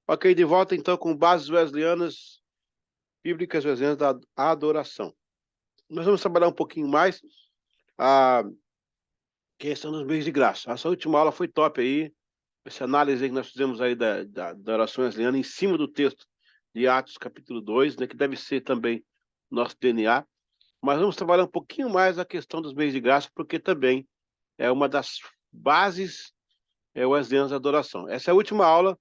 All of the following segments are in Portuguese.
Ok, de volta então com bases wesleyanas, bíblicas wesleyanas da adoração. Nós vamos trabalhar um pouquinho mais a questão dos meios de graça. Essa última aula foi top aí, essa análise aí que nós fizemos aí da oração wesleyana em cima do texto de Atos capítulo 2, né, que deve ser também nosso DNA. Mas vamos trabalhar um pouquinho mais a questão dos meios de graça, porque também é uma das bases wesleyanas da adoração. Essa é a última aula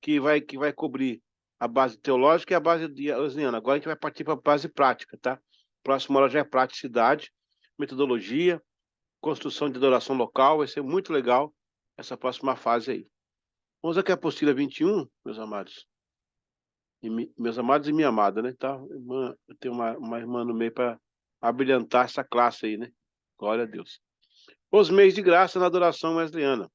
que vai cobrir a base teológica e a base wesleyana. Agora a gente vai partir para a base prática, tá? Próxima aula já é praticidade, metodologia, construção de adoração local. Vai ser muito legal essa próxima fase aí. Vamos aqui a apostila 21, meus amados. Meus amados e minha amada, né? Tá? Eu tenho uma irmã no meio para abrilhantar essa classe aí, né? Glória a Deus. Os meios de graça na adoração wesleyana.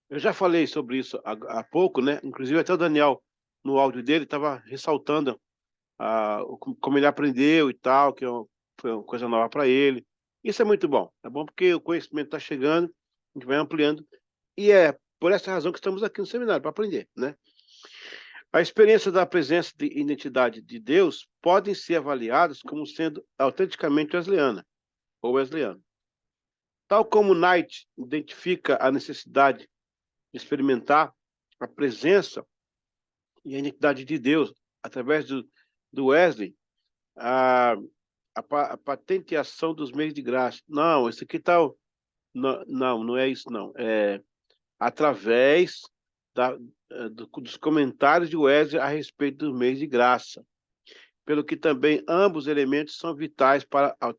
Eu já falei sobre isso há pouco, né? Inclusive até o Daniel, no áudio dele, estava ressaltando como ele aprendeu e tal, foi uma coisa nova para ele. Isso é muito bom. É bom porque o conhecimento está chegando, a gente vai ampliando. E é por essa razão que estamos aqui no seminário, para aprender, né? A experiência da presença de identidade de Deus podem ser avaliadas como sendo autenticamente wesleyana ou wesleyano. Tal como Knight identifica a necessidade de experimentar a presença e a identidade de Deus através do Wesley, a, a patenteação dos meios de graça. Não, isso aqui está... Não é isso, não. É através dos comentários de Wesley a respeito dos meios de graça, pelo que também ambos elementos são vitais para a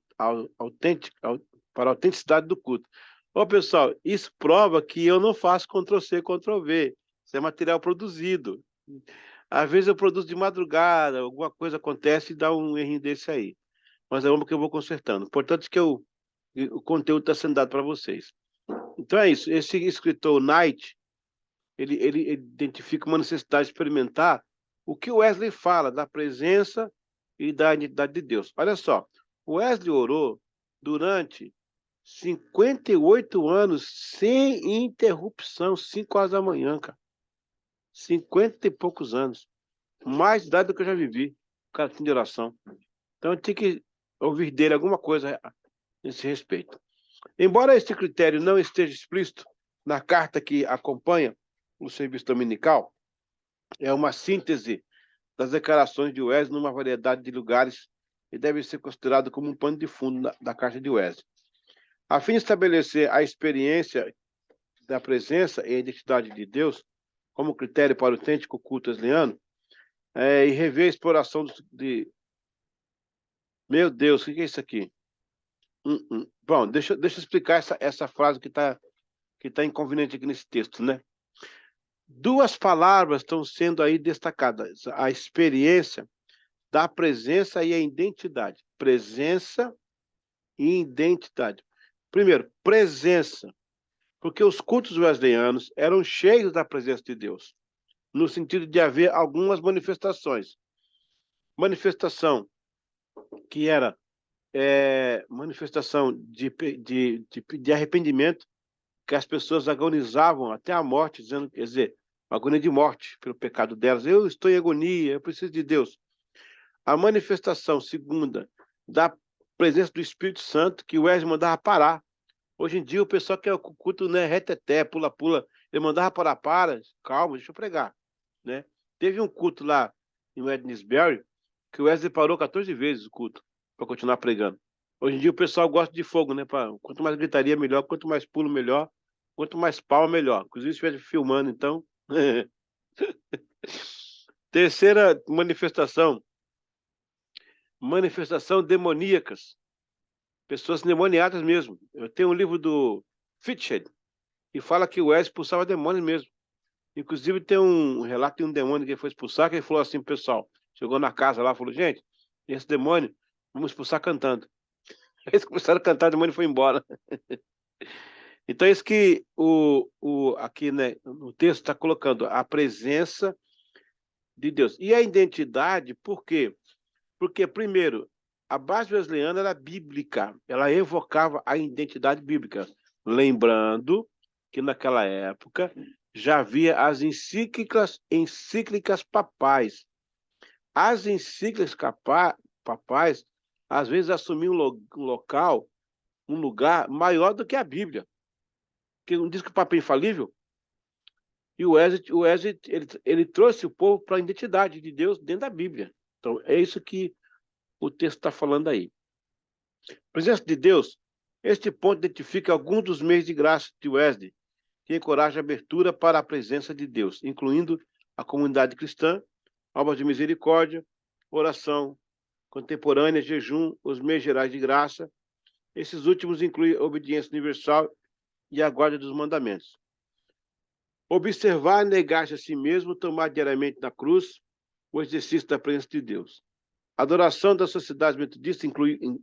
autenticidade do culto. Ô, pessoal, isso prova que eu não faço Ctrl+C, Ctrl+V. Isso é material produzido. Às vezes eu produzo de madrugada, alguma coisa acontece e dá um errinho desse aí. Mas é uma que eu vou consertando. Importante que o conteúdo está sendo dado para vocês. Então é isso. Esse escritor Knight, ele identifica uma necessidade de experimentar o que o Wesley fala da presença e da identidade de Deus. Olha só, o Wesley orou durante 58 anos sem interrupção, 5 horas da manhã, cara. 50 e poucos anos. Mais idade do que eu já vivi. O cara tinha de oração. Então eu tinha que ouvir dele alguma coisa nesse respeito. Embora este critério não esteja explícito na carta que acompanha o serviço dominical, é uma síntese das declarações de Wesley numa variedade de lugares e deve ser considerado como um pano de fundo da carta de Wesley. A fim de estabelecer a experiência da presença e a identidade de Deus como critério para o autêntico culto wesleyano, e rever a exploração de... Meu Deus, o que é isso aqui? Bom, deixa eu explicar essa frase que tá inconveniente aqui nesse texto, né? Duas palavras estão sendo aí destacadas: a experiência da presença e a identidade. Presença e identidade. Primeiro, presença, porque os cultos wesleyanos eram cheios da presença de Deus, no sentido de haver algumas manifestações. Manifestação que era manifestação de arrependimento, que as pessoas agonizavam até a morte, dizendo, quer dizer, agonia de morte pelo pecado delas. Eu estou em agonia, eu preciso de Deus. A manifestação segunda da presença do Espírito Santo, que o Wesley mandava parar. Hoje em dia o pessoal quer o culto, né, reteté, pula-pula. Ele mandava parar, calma, deixa eu pregar, né? Teve um culto lá em Wednesbury que o Wesley parou 14 vezes o culto para continuar pregando. Hoje em dia o pessoal gosta de fogo, né? Quanto mais gritaria, melhor. Quanto mais pulo, melhor. Quanto mais palma, melhor. Inclusive, se estiver filmando, então. Terceira manifestação. Manifestação demoníacas. Pessoas demoniadas mesmo. Eu tenho um livro do Fitched, que fala que o Wesley expulsava demônios mesmo. Inclusive, tem um relato de um demônio que ele foi expulsar, que ele falou assim, pessoal, chegou na casa lá, falou, gente, esse demônio, vamos expulsar cantando. Eles começaram a cantar, o demônio foi embora. Então, é isso que aqui, né, no texto está colocando, a presença de Deus. E a identidade, por quê? Porque, primeiro, a base wesleyana era bíblica, ela evocava a identidade bíblica. Lembrando que naquela época já havia as encíclicas papais. As encíclicas papais, às vezes, assumiam um lugar maior do que a Bíblia. Porque não diz que o Papa é infalível? E o Wesley ele trouxe o povo para a identidade de Deus dentro da Bíblia. Então, é isso que o texto está falando aí. Presença de Deus. Este ponto identifica alguns dos meios de graça de Wesley, que encoraja a abertura para a presença de Deus, incluindo a comunidade cristã, obras de misericórdia, oração contemporânea, jejum, os meios gerais de graça. Esses últimos incluem a obediência universal e a guarda dos mandamentos. Observar, negar-se a si mesmo, tomar diariamente na cruz o exercício da presença de Deus. A adoração da sociedade metodista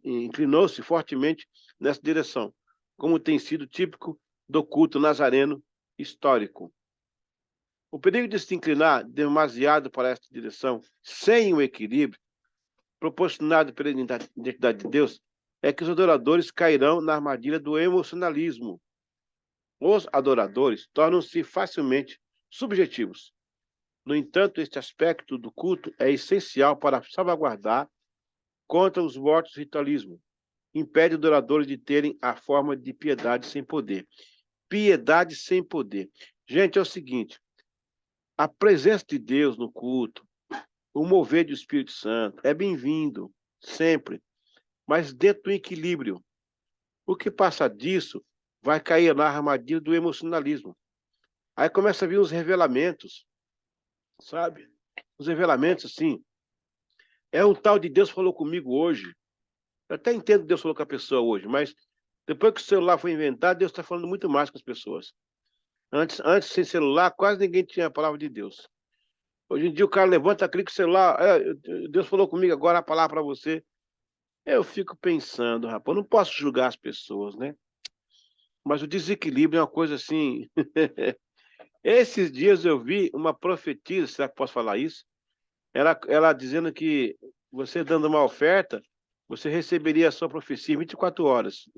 inclinou-se fortemente nessa direção, como tem sido típico do culto nazareno histórico. O perigo de se inclinar demasiado para esta direção, sem o equilíbrio proporcionado pela identidade de Deus, é que os adoradores cairão na armadilha do emocionalismo. Os adoradores tornam-se facilmente subjetivos. No entanto, este aspecto do culto é essencial para salvaguardar contra os mortos ritualismo. Impede os adoradores de terem a forma de piedade sem poder. Piedade sem poder. Gente, é o seguinte, a presença de Deus no culto, o mover do Espírito Santo é bem-vindo, sempre, mas dentro do equilíbrio. O que passa disso vai cair na armadilha do emocionalismo. Aí começa a vir os revelamentos, sabe? Os revelamentos, assim. É um tal de Deus falou comigo hoje. Eu até entendo que Deus falou com a pessoa hoje, mas depois que o celular foi inventado, Deus está falando muito mais com as pessoas. Antes, sem celular, quase ninguém tinha a palavra de Deus. Hoje em dia o cara levanta, clica o celular, Deus falou comigo agora a palavra para você. Eu fico pensando, rapaz, eu não posso julgar as pessoas, né? Mas o desequilíbrio é uma coisa assim. Esses dias eu vi uma profetisa, será que posso falar isso? Ela dizendo que você dando uma oferta, você receberia a sua profecia em 24 horas.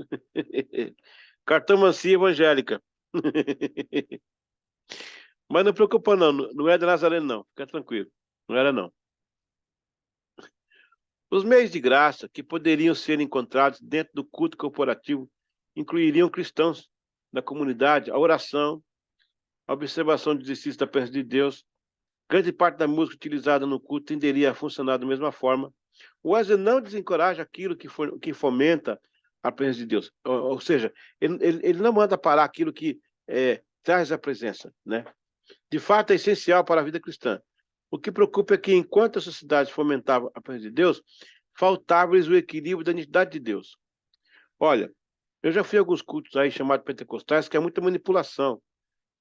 Cartomancia evangélica. Mas não preocupa não, não é de Nazareno não, fica tranquilo. Não era não. Os meios de graça que poderiam ser encontrados dentro do culto corporativo incluiriam cristãos da comunidade, a oração, a observação do exercício da presença de Deus. Grande parte da música utilizada no culto tenderia a funcionar da mesma forma. O Wesley não desencoraja aquilo que fomenta a presença de Deus. Ou seja, ele não manda parar aquilo que traz a presença, né? De fato, é essencial para a vida cristã. O que preocupa é que, enquanto a sociedade fomentava a presença de Deus, faltava-lhes o equilíbrio da identidade de Deus. Olha, eu já fui a alguns cultos aí chamados pentecostais, que é muita manipulação,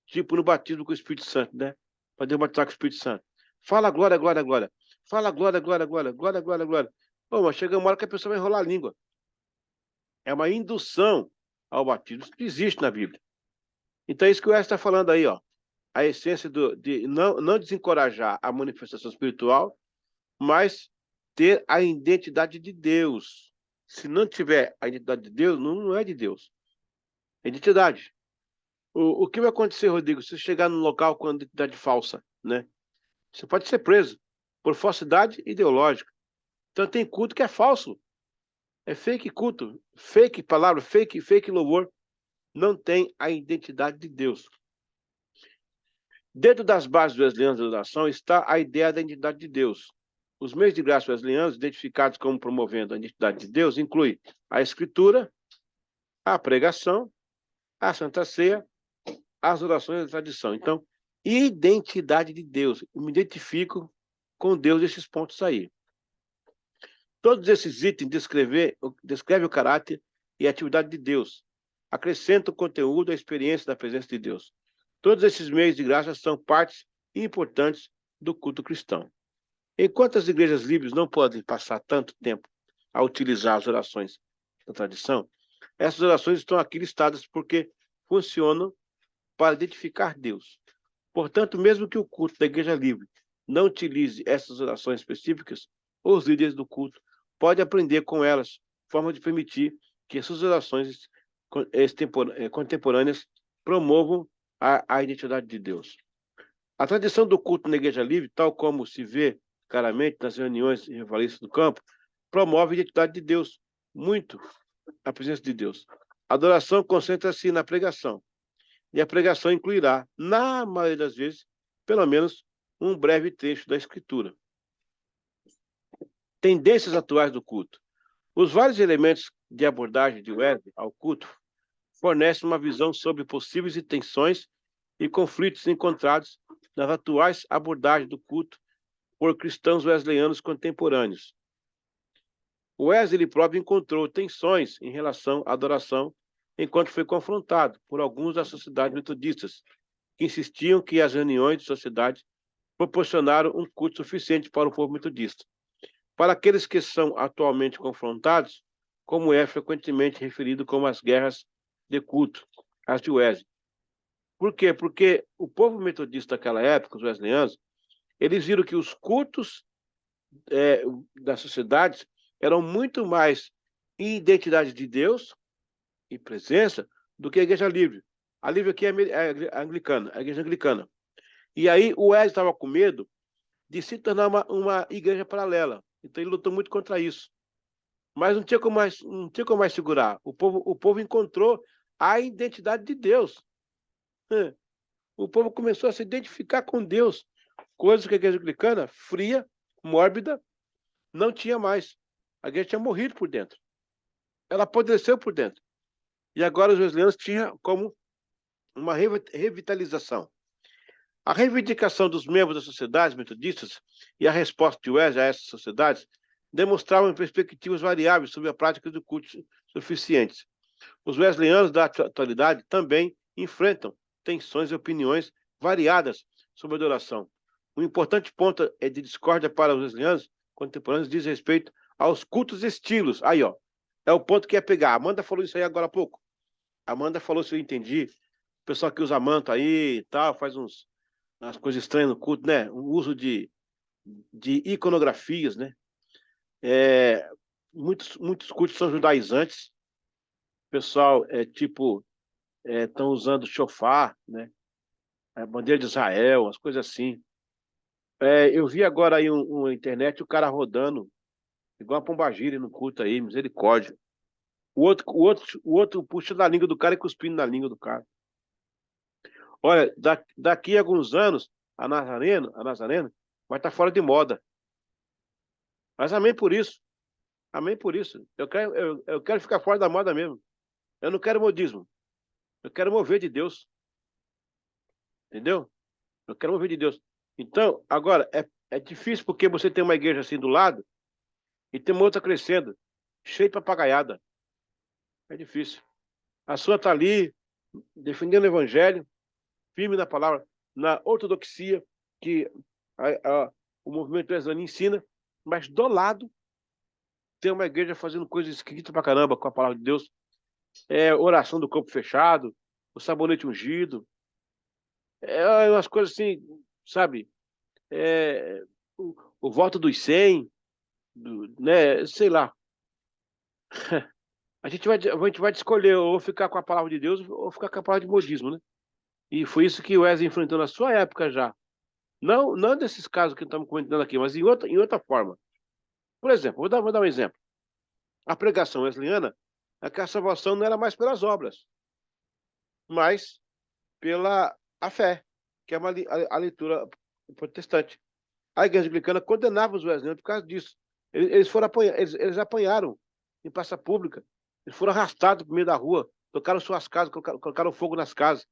tipo no batismo com o Espírito Santo, né? Para Deus batizar com o Espírito Santo. Fala glória, glória, glória. Fala glória, glória, glória, glória, glória, glória. Pô, mas chega uma hora que a pessoa vai enrolar a língua. É uma indução ao batismo. Isso existe na Bíblia. Então é isso que o Wesley está falando aí, ó. A essência de não desencorajar a manifestação espiritual, mas ter a identidade de Deus. Se não tiver a identidade de Deus, não é de Deus. É identidade. O que vai acontecer, Rodrigo, se você chegar num local com identidade falsa, né? Você pode ser preso por falsidade ideológica. Então tem culto que é falso. É fake culto, fake palavra, fake louvor. Não tem a identidade de Deus. Dentro das bases wesleyanas da adoração está a ideia da identidade de Deus. Os meios de graça wesleyanos, identificados como promovendo a identidade de Deus, incluem a Escritura, a pregação, a Santa Ceia, as orações da tradição. Então, identidade de Deus. Eu me identifico com Deus nesses pontos aí. Todos esses itens descrevem o caráter e a atividade de Deus. Acrescentam o conteúdo à experiência da presença de Deus. Todos esses meios de graça são partes importantes do culto cristão. Enquanto as igrejas livres não podem passar tanto tempo a utilizar as orações da tradição, essas orações estão aqui listadas porque funcionam para identificar Deus. Portanto, mesmo que o culto da igreja livre não utilize essas orações específicas, os líderes do culto podem aprender com elas, forma de permitir que suas orações contemporâneas promovam a identidade de Deus. A tradição do culto na Igreja Livre, tal como se vê claramente nas reuniões e revalistas do campo, promove a identidade de Deus, muito a presença de Deus. A adoração concentra-se na pregação, e a pregação incluirá, na maioria das vezes, pelo menos um breve trecho da Escritura. Tendências atuais do culto. Os vários elementos de abordagem de Wesley ao culto fornecem uma visão sobre possíveis tensões e conflitos encontrados nas atuais abordagens do culto por cristãos wesleyanos contemporâneos. Wesley próprio encontrou tensões em relação à adoração enquanto foi confrontado por alguns das sociedades metodistas, que insistiam que as reuniões de sociedade proporcionaram um culto suficiente para o povo metodista. Para aqueles que são atualmente confrontados, como é frequentemente referido como as guerras de culto, as de Wesley. Por quê? Porque o povo metodista daquela época, os wesleyanos, eles viram que os cultos das sociedades eram muito mais identidade de Deus e presença do que a Igreja Livre. A Livre aqui é a anglicana, a Igreja Anglicana. E aí o Wesley estava com medo de se tornar uma igreja paralela. Então ele lutou muito contra isso. Mas não tinha como mais segurar. O povo encontrou a identidade de Deus. O povo começou a se identificar com Deus, coisas que a Igreja Anglicana, fria, mórbida, não tinha mais. A igreja tinha morrido por dentro. Ela apodreceu por dentro. E agora os wesleyanos tinham como uma revitalização. A reivindicação dos membros das sociedades metodistas e a resposta de Wesley a essas sociedades demonstravam perspectivas variáveis sobre a prática do culto suficientes. Os wesleyanos da atualidade também enfrentam tensões e opiniões variadas sobre a adoração. Um importante ponto de discórdia para os wesleyanos contemporâneos diz respeito aos cultos estilos. Aí, ó, é o ponto que ia pegar. A Amanda falou isso aí agora há pouco. A Amanda falou, se eu entendi, o pessoal que usa manto aí e tal, faz umas coisas estranhas no culto, né? O uso de iconografias, né? Muitos cultos são judaizantes. O pessoal, estão usando chofar, né? A bandeira de Israel, as coisas assim. Eu vi agora aí uma internet, o cara rodando, igual a pombagira no culto aí, misericórdia. O outro puxa da língua do cara e cuspindo na língua do cara. Olha, daqui a alguns anos, a Nazareno vai estar fora de moda. Mas amém por isso. Amém por isso. Eu quero ficar fora da moda mesmo. Eu não quero modismo. Eu quero mover de Deus. Entendeu? Eu quero mover de Deus. Então, agora, é difícil porque você tem uma igreja assim do lado e tem uma outra crescendo, cheia de papagaiada. É difícil. A sua está ali, defendendo o evangelho, firme na palavra, na ortodoxia, que o movimento wesleyano ensina, mas do lado tem uma igreja fazendo coisas esquisitas pra caramba com a palavra de Deus. Oração do corpo fechado, o sabonete ungido, umas coisas assim, sabe? É, o voto dos 100, né? Sei lá. A gente vai escolher ou ficar com a palavra de Deus ou ficar com a palavra de modismo, né? E foi isso que o Wesley enfrentou na sua época já. Não desses casos que estamos comentando aqui, mas em outra forma. Por exemplo, vou dar um exemplo. A pregação wesleyana é que a salvação não era mais pelas obras, mas pela a fé, que é a leitura protestante. A igreja anglicana condenava os wesleyanos por causa disso. Eles apanharam em praça pública, eles foram arrastados no meio da rua, tocaram suas casas, colocaram fogo nas casas,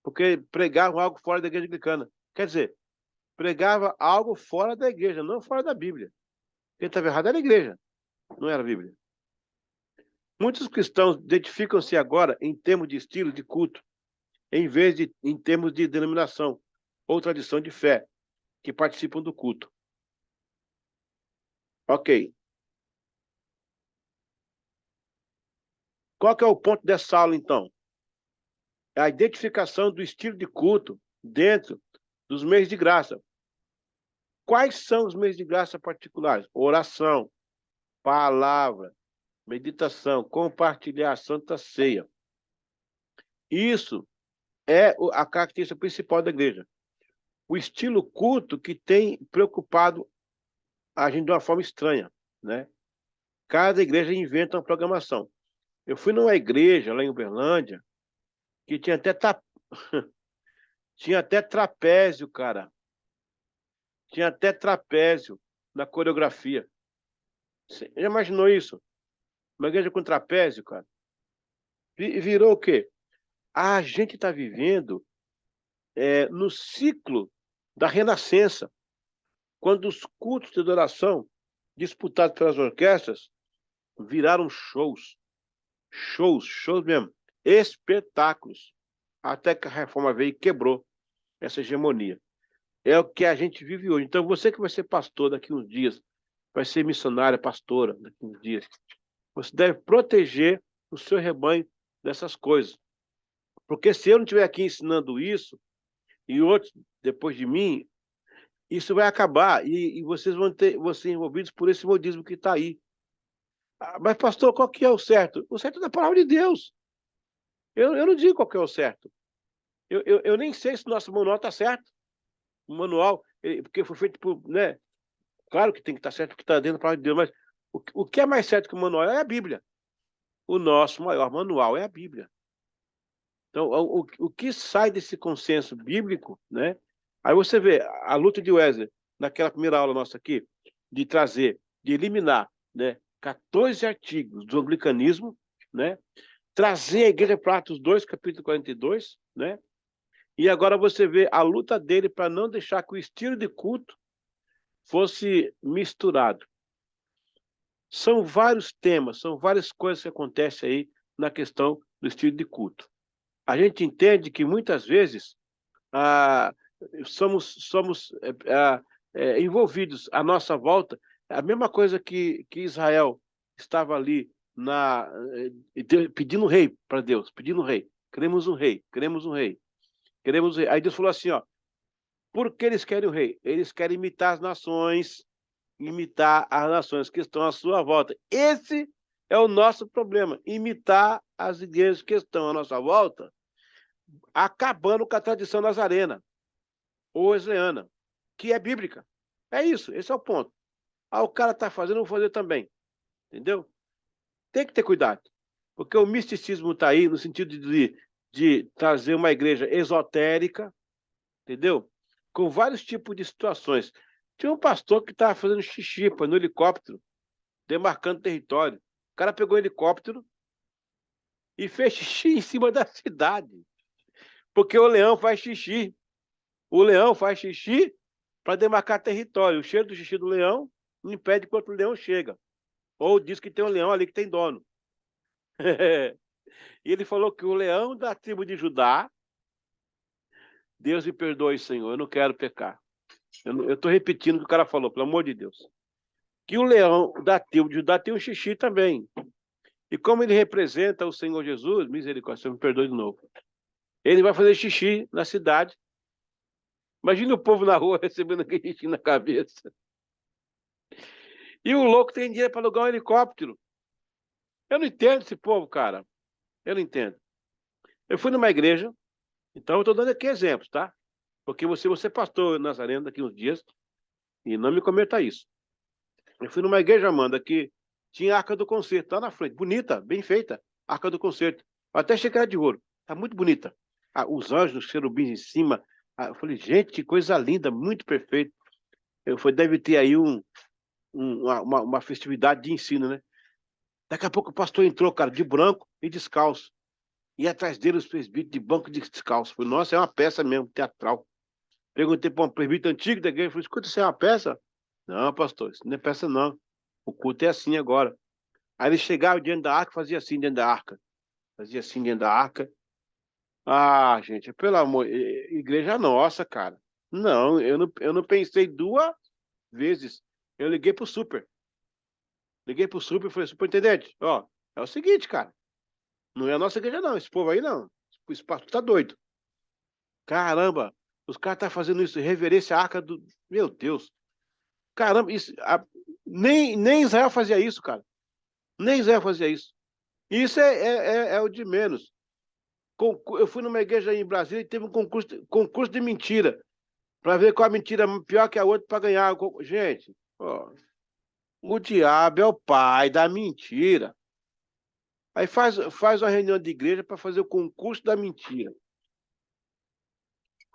porque pregavam algo fora da igreja anglicana. Quer dizer, pregava algo fora da igreja, não fora da Bíblia. Quem estava errado era a igreja, não era a Bíblia. Muitos cristãos identificam-se agora em termos de estilo de culto, em vez de em termos de denominação ou tradição de fé, que participam do culto. Ok. Qual que é o ponto dessa aula, então? É a identificação do estilo de culto dentro dos meios de graça. Quais são os meios de graça particulares? Oração, palavra, meditação, compartilhar a Santa Ceia. Isso é a característica principal da igreja. O estilo culto que tem preocupado a gente de uma forma estranha, né? Cada igreja inventa uma programação. Eu fui numa igreja lá em Uberlândia que tinha até trapézio, cara. Tinha até trapézio na coreografia. Você já imaginou isso? Uma igreja com trapézio, cara? Virou o quê? A gente está vivendo no ciclo da Renascença, quando os cultos de adoração disputados pelas orquestras viraram shows. Shows mesmo. Espetáculos. Até que a reforma veio e quebrou essa hegemonia. É o que a gente vive hoje. Então, você que vai ser pastor daqui uns dias, vai ser missionária, pastora daqui uns dias, você deve proteger o seu rebanho dessas coisas. Porque se eu não estiver aqui ensinando isso, e outros depois de mim, isso vai acabar. E vocês vão ser envolvidos por esse modismo que está aí. Mas, pastor, qual que é o certo? O certo é da palavra de Deus. Eu não digo qual que é o certo. Eu nem sei se o nosso manual está certo. O manual, porque foi feito por, né? Claro que tem que estar certo porque está dentro da palavra de Deus, mas o que é mais certo que o manual é a Bíblia. O nosso maior manual é a Bíblia. Então, o que sai desse consenso bíblico, né? Aí você vê a luta de Wesley, naquela primeira aula nossa aqui, de trazer, de eliminar, né, 14 artigos do anglicanismo, né? Trazer a igreja para Atos 2, capítulo 42, né? E agora você vê a luta dele para não deixar que o estilo de culto fosse misturado. São vários temas, são várias coisas que acontecem aí na questão do estilo de culto. A gente entende que muitas vezes somos envolvidos à nossa volta, a mesma coisa que Israel estava ali pedindo um rei para Deus, pedindo um rei. Queremos um rei, queremos um rei, queremos um rei. Aí Deus falou assim, ó, por que eles querem o rei? Eles querem imitar as nações que estão à sua volta. Esse é o nosso problema, imitar as igrejas que estão à nossa volta, acabando com a tradição nazarena ou wesleyana, que é bíblica. É isso, esse é o ponto. O cara está fazendo, eu vou fazer também. Entendeu? Tem que ter cuidado, porque o misticismo está aí no sentido de trazer uma igreja esotérica, entendeu? Com vários tipos de situações. Tinha um pastor que estava fazendo xixi no helicóptero, demarcando território. O cara pegou o helicóptero e fez xixi em cima da cidade, porque o leão faz xixi. O leão faz xixi para demarcar território. O cheiro do xixi do leão não impede que outro leão chega. Ou diz que tem um leão ali que tem dono. E ele falou que o leão da tribo de Judá, Deus me perdoe, Senhor, eu não quero pecar. Eu estou repetindo o que o cara falou, pelo amor de Deus. Que o leão da tribo de Judá tem um xixi também. E como ele representa o Senhor Jesus, misericórdia, Senhor, me perdoe de novo. Ele vai fazer xixi na cidade. Imagina o povo na rua recebendo aquele xixi na cabeça. E o louco tem dinheiro para alugar um helicóptero. Eu não entendo esse povo, cara. Eu não entendo. Eu fui numa igreja, então eu estou dando aqui exemplos, tá? Porque você pastor nazareno daqui uns dias, e não me cometa isso. Eu fui numa igreja, Amanda, que tinha a Arca do Concerto lá na frente. Bonita, bem feita, Arca do Concerto. Eu até achei que era de ouro. Tá muito bonita. Os anjos, os querubins em cima. Eu falei, gente, que coisa linda, muito perfeito. Deve ter aí uma festividade de ensino, né? Daqui a pouco o pastor entrou, cara, de branco e descalço. E atrás dele os presbíteros de banco de descalço. Falei, nossa, é uma peça mesmo, teatral. Perguntei para um presbítero antigo da igreja, falei, escuta, isso é uma peça? Não, pastor, isso não é peça, não. O culto é assim agora. Aí ele chegava diante da arca, fazia assim dentro da arca. Fazia assim dentro da arca. Gente, pelo amor, igreja nossa, cara. Não, eu não pensei duas vezes. Eu liguei pro super. Liguei pro super e falei, superintendente, ó, é o seguinte, cara. Não é a nossa igreja, não. Esse povo aí, não. Esse pastor tá doido. Caramba, os caras estão fazendo isso, reverência à arca do... Meu Deus. Caramba, nem Israel fazia isso, cara. Nem Israel fazia isso. Isso é o de menos. Eu fui numa igreja em Brasília e teve um concurso de mentira, para ver qual a mentira pior que a outra para ganhar. Gente, ó, o diabo é o pai da mentira. Aí faz uma reunião de igreja para fazer o concurso da mentira.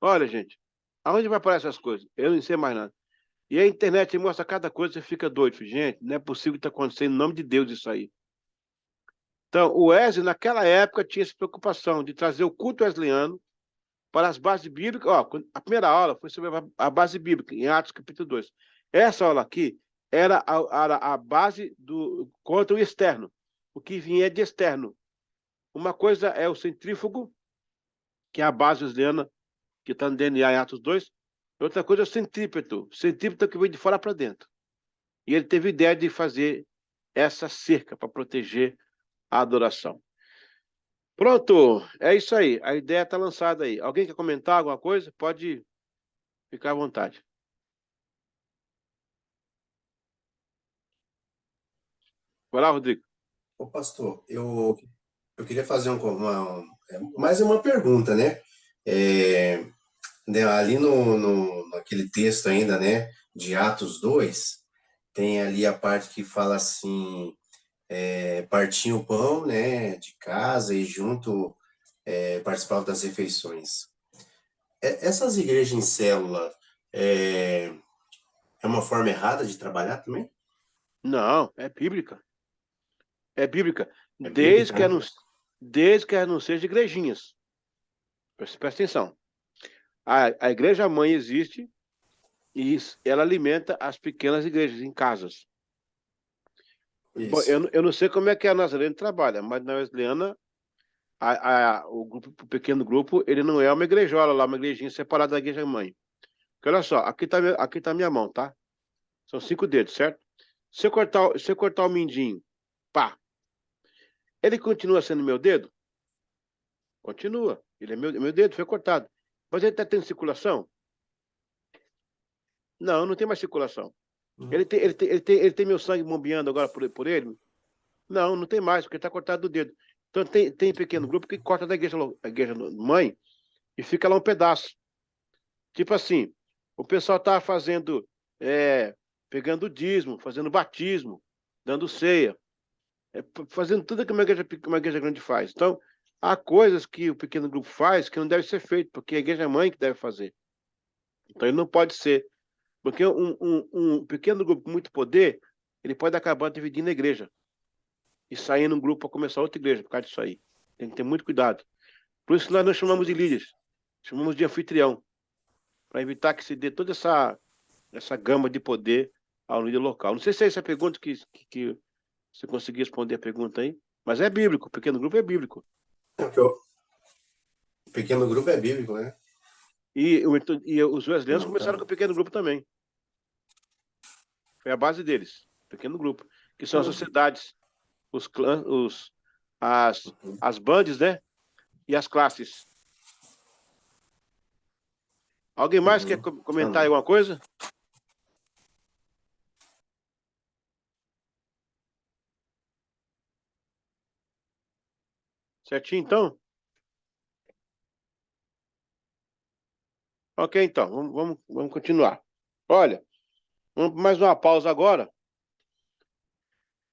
Olha, gente, aonde vai parar essas coisas? Eu não sei mais nada. E a internet mostra cada coisa, você fica doido. Gente, não é possível que está acontecendo em nome de Deus isso aí. Então, o Wesley, naquela época, tinha essa preocupação de trazer o culto wesleyano para as bases bíblicas. Ó, a primeira aula foi sobre a base bíblica, em Atos capítulo 2. Essa aula aqui era a base contra o externo, o que vinha de externo. Uma coisa é o centrífugo, que é a base wesleyana, que está no DNA em Atos 2. Outra coisa é o centrípeto. O centrípeto é o que vem de fora para dentro. E ele teve a ideia de fazer essa cerca para proteger a adoração. Pronto, é isso aí. A ideia está lançada aí. Alguém quer comentar alguma coisa? Pode ficar à vontade. Vai lá, Rodrigo. Ô, pastor, eu queria fazer mais uma pergunta, né? É, né, ali naquele texto ainda, né, de Atos 2 tem ali a parte que fala assim, partiam o pão, né, de casa e junto participavam das refeições. Essas igrejas em célula é uma forma errada de trabalhar também? Não, é bíblica. É bíblica. É bíblica, né? Desde que não seja igrejinhas. Presta atenção. A igreja mãe existe e ela alimenta as pequenas igrejas em casas. Bom, Isso. eu não sei como é que a Nazarene trabalha, mas na Wesleyana, o pequeno grupo, ele não é uma igrejola lá, uma igrejinha separada da igreja mãe. Porque olha só, aqui tá minha mão, tá? São 5 dedos, certo? Se eu cortar o mindinho, pá, ele continua sendo meu dedo? Continua. Ele é meu dedo, foi cortado. Mas ele está tendo circulação? Não, não tem mais circulação. Ele tem meu sangue bombeando agora por ele? Não, não tem mais, porque está cortado do dedo. Então tem pequeno grupo que corta da igreja, a igreja mãe e fica lá um pedaço. Tipo assim, o pessoal tá fazendo, pegando dízimo, fazendo batismo, dando ceia, fazendo tudo que uma igreja grande faz. Então, há coisas que o pequeno grupo faz que não deve ser feito, porque é a igreja mãe que deve fazer. Então, ele não pode ser. Porque um pequeno grupo com muito poder, ele pode acabar dividindo a igreja e sair num grupo para começar outra igreja por causa disso aí. Tem que ter muito cuidado. Por isso que nós não chamamos de líderes, chamamos de anfitrião, para evitar que se dê toda essa gama de poder ao líder local. Não sei se é essa a pergunta que você conseguir responder a pergunta aí, mas é bíblico, o pequeno grupo é bíblico. Porque o pequeno grupo é bíblico, né? E os wesleyanos Não, começaram tá. com o pequeno grupo também. Foi a base deles, pequeno grupo, que são as sociedades, os clãs, as bandes, né? E as classes. Alguém mais quer comentar Amém. alguma coisa? Certinho, então? Ok, então, vamos continuar. Olha, vamos mais uma pausa agora.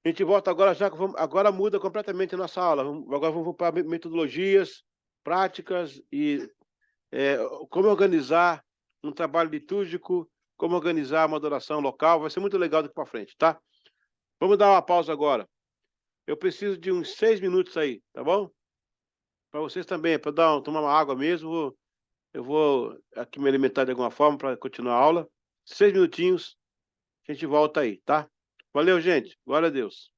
A gente volta agora, agora muda completamente a nossa aula. Agora vamos para metodologias, práticas e como organizar um trabalho litúrgico, como organizar uma adoração local. Vai ser muito legal daqui para frente, tá? Vamos dar uma pausa agora. Eu preciso de uns 6 minutos aí, tá bom? Para vocês também, para tomar uma água mesmo. Eu vou aqui me alimentar de alguma forma para continuar a aula. 6 minutinhos, a gente volta aí, tá? Valeu, gente. Glória a Deus.